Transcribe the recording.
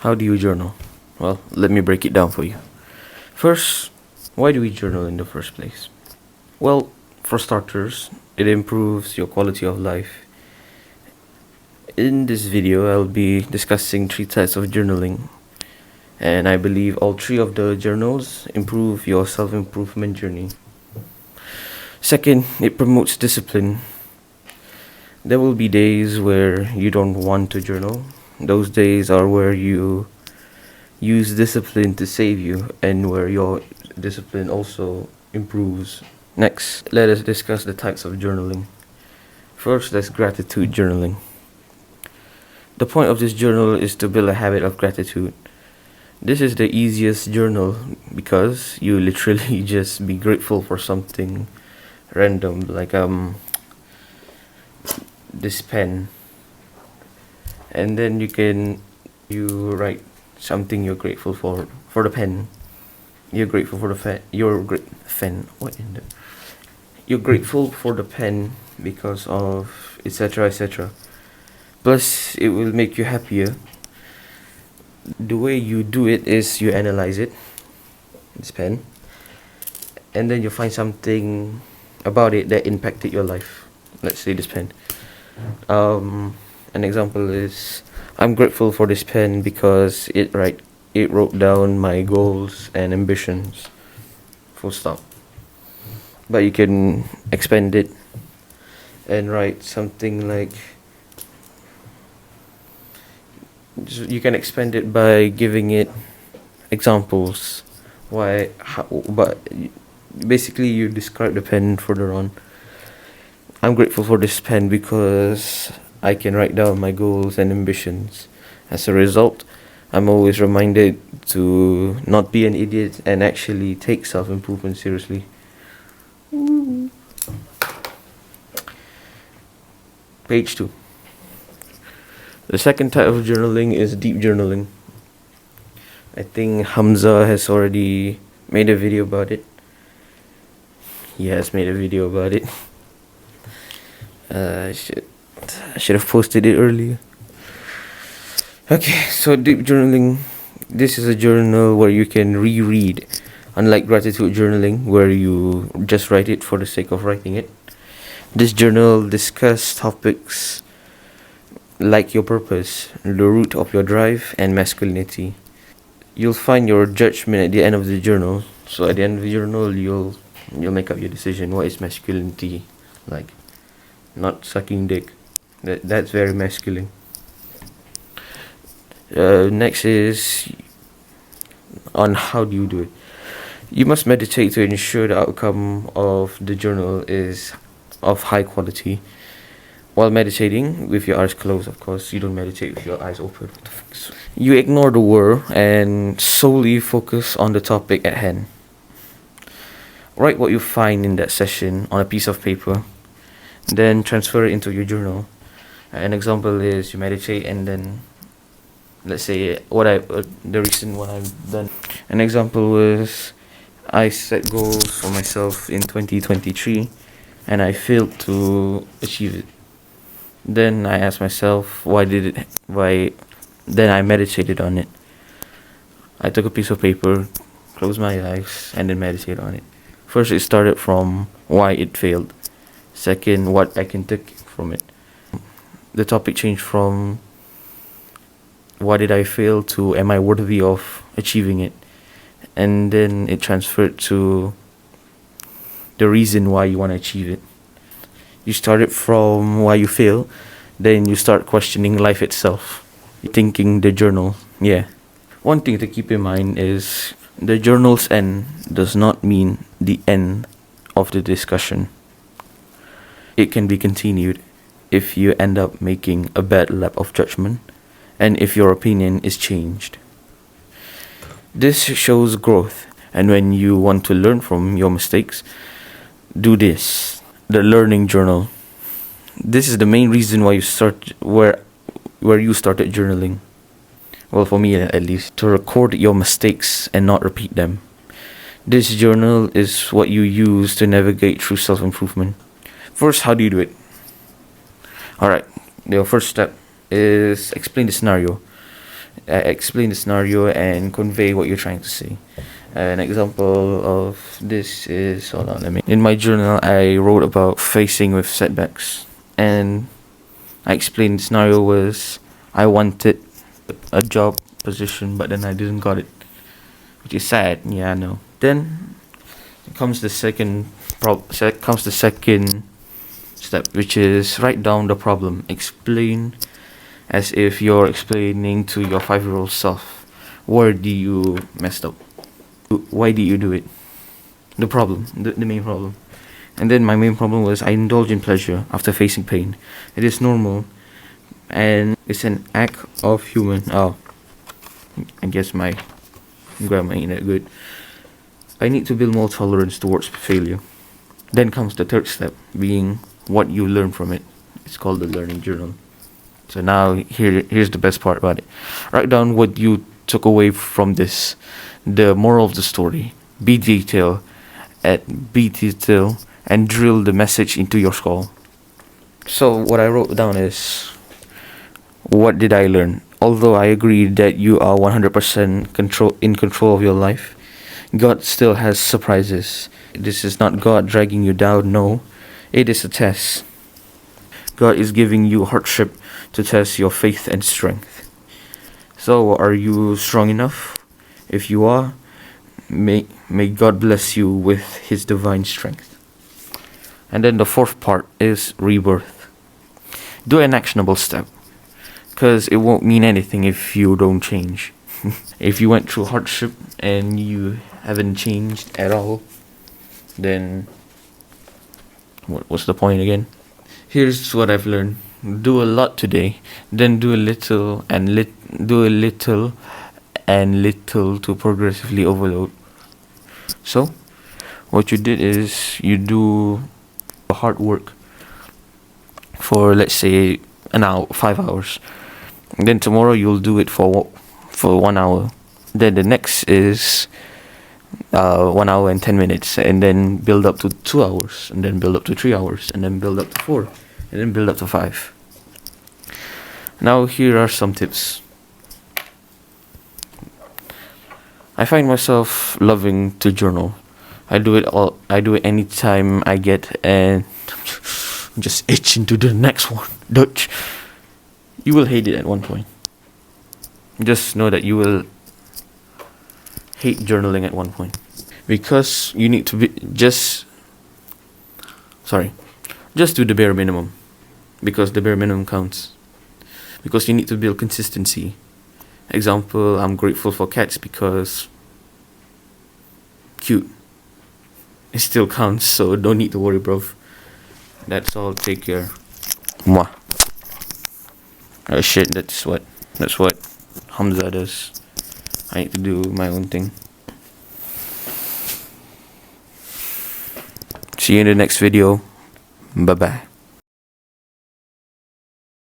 How do you journal? Well, let me break it down for you. First, why do we journal in the first place? Well, for starters, it improves your quality of life. In this video, I'll be discussing three types of journaling, and I believe all three of the journals improve your self improvement journey. Second, it promotes discipline. There will be days where you don't want to journal. Those days are where you use discipline to save you and where your discipline also improves. Next, let us discuss the types of journaling. First, there's gratitude journaling. The point of this journal is to build a habit of gratitude. This is the easiest journal because you literally just be grateful for something random like this pen, and then you write something you're grateful for the pen. You're grateful for the pen. You're grateful for the pen because of etc etc. Plus, it will make you happier. The way you do it is you analyze it, this pen, and then you find something about it that impacted your life. Let's say this pen. An example is I'm grateful for this pen because it wrote down my goals and ambitions. Full stop. But you can expand it and write something like you can expand it by giving it examples. But basically you describe the pen further on. I'm grateful for this pen because I can write down my goals and ambitions. As a result, I'm always reminded to not be an idiot and actually take self-improvement seriously. Page 2. The second type of journaling is deep journaling. I think Hamza has already made a video about it. He has made a video about it. I should have posted it earlier. Okay, so deep journaling. This is a journal where you can reread, unlike gratitude journaling, where you just write it for the sake of writing it. This journal discusses topics like your purpose, the root of your drive, and masculinity. You'll find your judgment at the end of the journal. So at the end of the journal, you'll make up your decision. What is masculinity like? Not sucking dick. That's very masculine. Next is on how do you do it. You must meditate to ensure the outcome of the journal is of high quality. While meditating, with your eyes closed, of course, you don't meditate with your eyes open. You ignore the world and solely focus on the topic at hand. Write what you find in that session on a piece of paper, then transfer it into your journal. An example is you meditate and then, let's say, the recent one I've done. An example was I set goals for myself in 2023 and I failed to achieve it. Then I asked myself why. Then I meditated on it. I took a piece of paper, closed my eyes, and then meditated on it. First, it started from why it failed. Second, what I can take from it. The topic changed from why did I fail to am I worthy of achieving it? And then it transferred to the reason why you want to achieve it. You started from why you fail, then you start questioning life itself. You're thinking the journal. Yeah. One thing to keep in mind is the journal's end does not mean the end of the discussion. It can be continued if you end up making a bad lap of judgment and if your opinion is changed. This shows growth, and when you want to learn from your mistakes, do this. The learning journal. This is the main reason why you where you started journaling. Well, for me at least, to record your mistakes and not repeat them. This journal is what you use to navigate through self-improvement. First, how do you do it? Alright, the first step is explain the scenario. explain the scenario and convey what you're trying to say. An example of this is, hold on, in my journal I wrote about facing with setbacks, and I explained the scenario was I wanted a job position, but then I didn't got it, which is sad. Yeah, I know. Then comes the second step, which is write down the problem. Explain as if you're explaining to your 5-year-old self. Where do you messed up? Why did you do it? The problem, the main problem. And then my main problem was I indulge in pleasure after facing pain. It is normal, and it's an act of human. Oh, I guess my grammar ain't that good. I need to build more tolerance towards failure. Then comes the third step, being what you learn from it. It's called the learning journal. So now here's the best part about it. Write down what you took away from this, the moral of the story. Be detailed, and drill the message into your skull. So what I wrote down is, what did I learn? Although I agree that you are 100% in control of your life, God still has surprises. This is not God dragging you down, no. It is a test. God is giving you hardship to test your faith and strength. So, are you strong enough? If you are, may God bless you with His divine strength. And then the fourth part is rebirth. Do an actionable step, because it won't mean anything if you don't change. If you went through hardship and you haven't changed at all, then what's the point again? Here's what I've learned. Do a lot today, then do a little to progressively overload. So, what you did is you do hard work for, let's say, an hour, 5 hours. And then tomorrow you'll do it for 1 hour. Then the next is 1 hour and 10 minutes, and then build up to 2 hours, and then build up to 3 hours, and then build up to 4, and then build up to 5. Now here are some tips. I find myself loving to journal. I do it anytime I get, and I'm just itching to do the next one. Dutch. You will hate it at one point. Just know that you will hate journaling at one point, because you need to just do the bare minimum, because the bare minimum counts, because you need to build consistency. Example, I'm grateful for cats because cute. It still counts, so don't need to worry, bro. That's all. Take care. Mwah. Oh shit, that's what Hamza does. I need to do my own thing. See you in the next video. Bye bye.